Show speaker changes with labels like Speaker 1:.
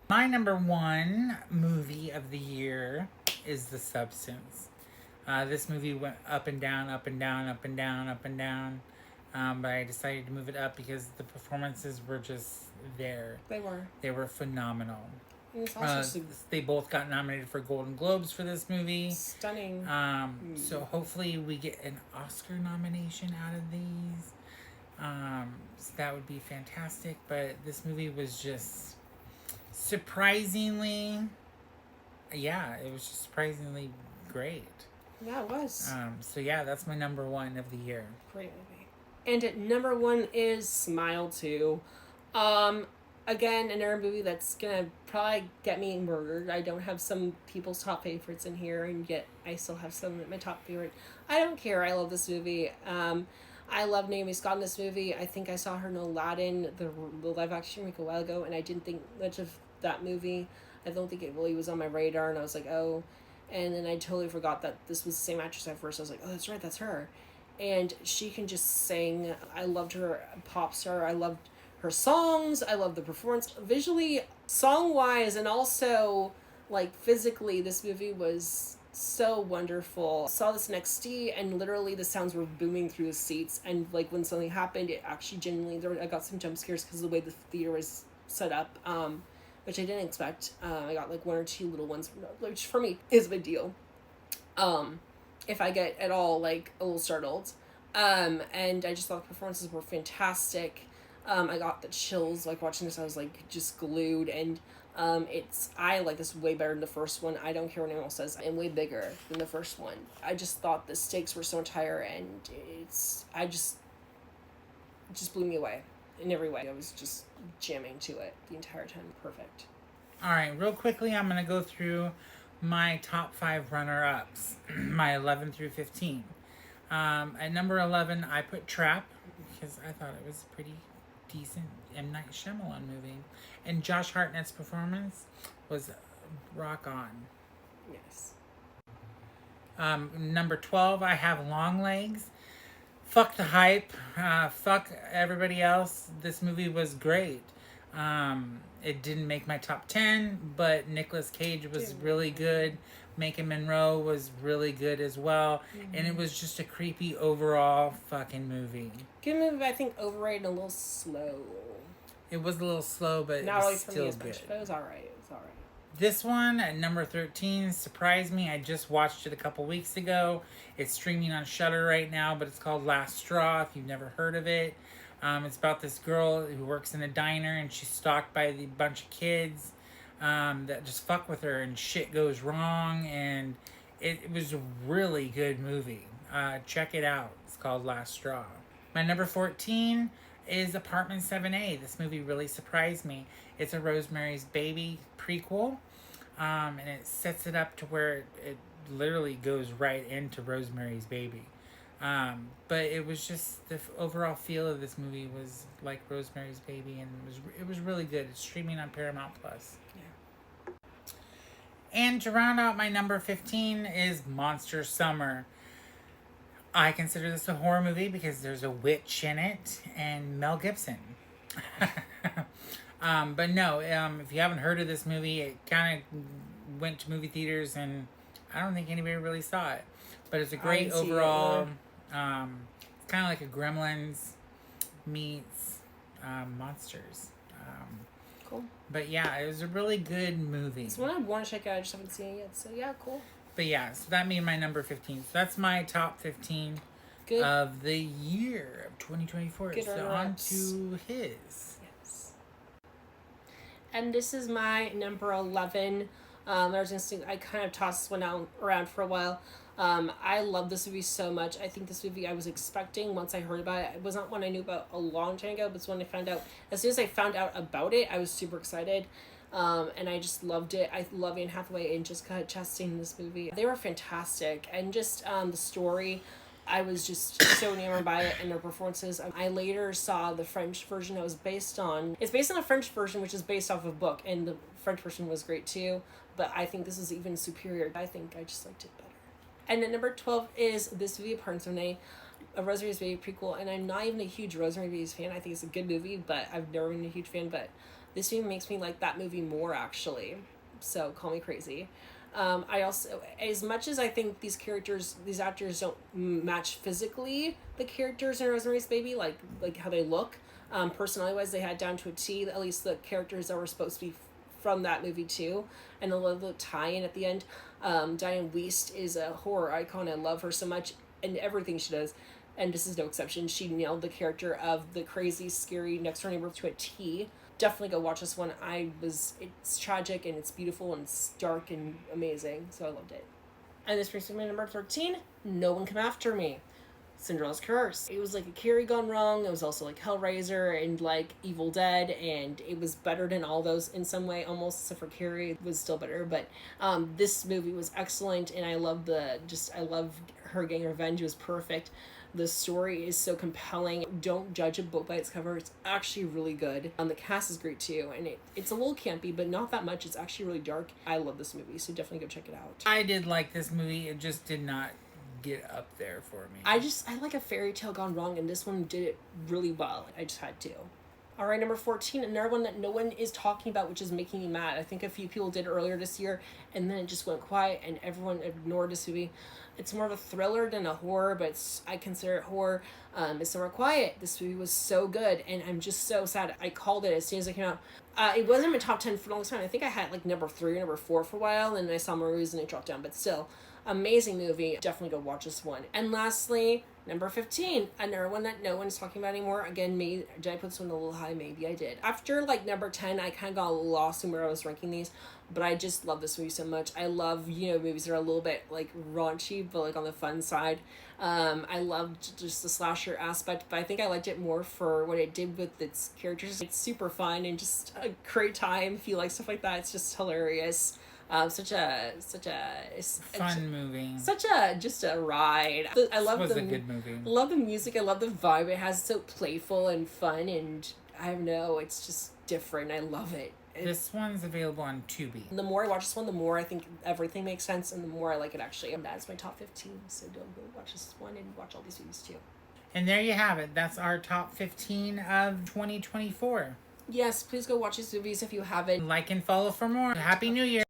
Speaker 1: My number one movie of the year is The Substance. This movie went up and down, up and down, up and down, up and down. But I decided to move it up because the performances were just there.
Speaker 2: They were.
Speaker 1: They were phenomenal.
Speaker 2: It's also
Speaker 1: They both got nominated for Golden Globes for this movie.
Speaker 2: Stunning.
Speaker 1: So hopefully we get an Oscar nomination out of these. So that would be fantastic. But this movie was just surprisingly, it was just surprisingly great.
Speaker 2: Yeah, it was.
Speaker 1: So yeah, that's my number one of the year.
Speaker 2: Great movie. And at number one is Smile 2. Again, another movie that's gonna probably get me murdered. I don't have some people's top favorites in here, and yet I still have some at my top favorite. I don't care. I love this movie. I love Naomi Scott in this movie. I think I saw her in Aladdin, the live action remake a while ago, and I didn't think much of that movie. I don't think it really was on my radar, and I was like, oh. And then I totally forgot that this was the same actress at first. I was like, oh, that's right, that's her. And she can just sing. I loved her pop star. I loved her songs. I love the performance visually, song wise, and also like physically. This movie was so wonderful. I saw this in XD, and literally the sounds were booming through the seats. And like when something happened, it actually genuinely I got some jump scares because of the way the theater was set up, which I didn't expect. I got like one or two little ones, which for me is a big deal. If I get at all like a little startled, and I just thought the performances were fantastic. I got the chills like watching this. I was like just glued, and I like this way better than the first one. I don't care what anyone else says. I'm way bigger than the first one. I just thought the stakes were so much higher, and it just blew me away in every way. I was just jamming to it the entire time. Perfect.
Speaker 1: All right, real quickly, I'm gonna go through my top 5 runner-ups, my 11 through 15. At number 11, I put Trap because I thought it was pretty decent M. Night Shyamalan movie, and Josh Hartnett's performance was rock on.
Speaker 2: Yes.
Speaker 1: Number 12, I have Long Legs. Fuck the hype. Fuck everybody else. This movie was great. It didn't make my top 10, but Nicolas Cage was really good. Macon Monroe was really good as well. Mm-hmm. And it was just a creepy overall fucking movie.
Speaker 2: Good movie, but I think overrated and a little slow.
Speaker 1: It was a little slow, but
Speaker 2: not
Speaker 1: it was
Speaker 2: really for
Speaker 1: still
Speaker 2: me as
Speaker 1: good.
Speaker 2: much, but it was alright. It was alright.
Speaker 1: This one at number 13 surprised me. I just watched it a couple weeks ago. It's streaming on Shudder right now, but it's called Last Straw, if you've never heard of it. It's about this girl who works in a diner, and she's stalked by a bunch of kids that just fuck with her, and shit goes wrong, and it was a really good movie. Check it out. It's called Last Straw. My number 14 is Apartment 7A. This movie really surprised me. It's a Rosemary's Baby prequel, and it sets it up to where it literally goes right into Rosemary's Baby. But it was just the overall feel of this movie was like Rosemary's Baby, and it was really good. It's streaming on Paramount Plus.
Speaker 2: Yeah.
Speaker 1: And to round out my number 15 is Monster Summer. I consider this a horror movie because there's a witch in it and Mel Gibson. But no, if you haven't heard of this movie, it kind of went to movie theaters, and I don't think anybody really saw it. But it's a great overall. It's kind of like a Gremlins meets monsters.
Speaker 2: Cool.
Speaker 1: But yeah, it was a really good movie.
Speaker 2: It's one I want to check out. I just haven't seen it yet. So yeah, cool.
Speaker 1: But yeah, so that made my number 15. So that's my top 15
Speaker 2: good.
Speaker 1: Of the year of 2024.
Speaker 2: Good
Speaker 1: so on to his.
Speaker 2: Yes. And this is my number 11. I kind of tossed this one around for a while. I love this movie so much. I think this movie I was expecting once I heard about it. It was not one I knew about a long time ago, but it's one I found out. As soon as I found out about it, I was super excited. And I just loved it. I love Anne Hathaway and Jessica Chastain in this movie. They were fantastic. And just the story, I was just so enamored by it and their performances. I later saw the French version it was based on. It's based on a French version, which is based off of a book, and the French version was great too. But I think this is even superior. I think I just liked it better. And then number 12 is this movie, Apartment 7A. a Rosemary's Baby prequel, and I'm not even a huge Rosemary's Baby fan. I think it's a good movie, but I've never been a huge fan. But this movie makes me like that movie more, actually. So call me crazy. I also, as much as I think these actors don't match physically the characters in Rosemary's Baby, like how they look, personality wise, they had down to a T. At least the characters that were supposed to be from that movie too, and a little tie-in at the end. Diane Wiest is a horror icon. I love her so much, and everything she does. And this is no exception. She nailed the character of the crazy, scary next door neighbor to a T. Definitely go watch this one. It's tragic and it's beautiful and it's dark and amazing. So I loved it. And this brings me to number 13. No One Come After Me. Cinderella's Curse. It was like a Carrie gone wrong. It was also like Hellraiser and like Evil Dead, and it was better than all those in some way, almost, except for Carrie. It was still better, but this movie was excellent, and I love her getting revenge. It was perfect. The story is so compelling. Don't judge a book by its cover. It's actually really good. The cast is great too, and it's a little campy, but not that much. It's actually really dark. I love this movie, so definitely go check it out.
Speaker 1: I did like this movie. It just did not get up there for me.
Speaker 2: I like a fairy tale gone wrong, and this one did it really well. I just had to. All right, number 14, another one that no one is talking about, which is making me mad. I think a few people did earlier this year, and then it just went quiet, and everyone ignored this movie. It's more of a thriller than a horror, but I consider it horror. It's Somewhere Quiet. This movie was so good, and I'm just so sad. I called it as soon as it came out. It wasn't in my top 10 for a long time. I think I had like number 3 or number 4 for a while, and then I saw more movies and it dropped down, but still. Amazing movie. Definitely go watch this one. And lastly, number 15, another one that no one's talking about anymore. Again, did I put this one a little high? Maybe I did. After like number 10, I kind of got lost in where I was ranking these, but I just love this movie so much. I love, movies that are a little bit like raunchy, but like on the fun side. I loved just the slasher aspect, but I think I liked it more for what it did with its characters. It's super fun and just a great time. If you like stuff like that, it's just hilarious. Such a
Speaker 1: fun movie.
Speaker 2: Just a ride. I love
Speaker 1: a good movie.
Speaker 2: Love the music. I love the vibe it has. It's so playful and fun, and I don't know, it's just different. I love it.
Speaker 1: This one's available on Tubi.
Speaker 2: The more I watch this one, the more I think everything makes sense, and the more I like it actually. And that's my top 15. So don't go watch this one and watch all these movies too.
Speaker 1: And there you have it. That's our top 15 of 2024.
Speaker 2: Yes, please go watch these movies if you haven't.
Speaker 1: Like and follow for more. Happy New Year.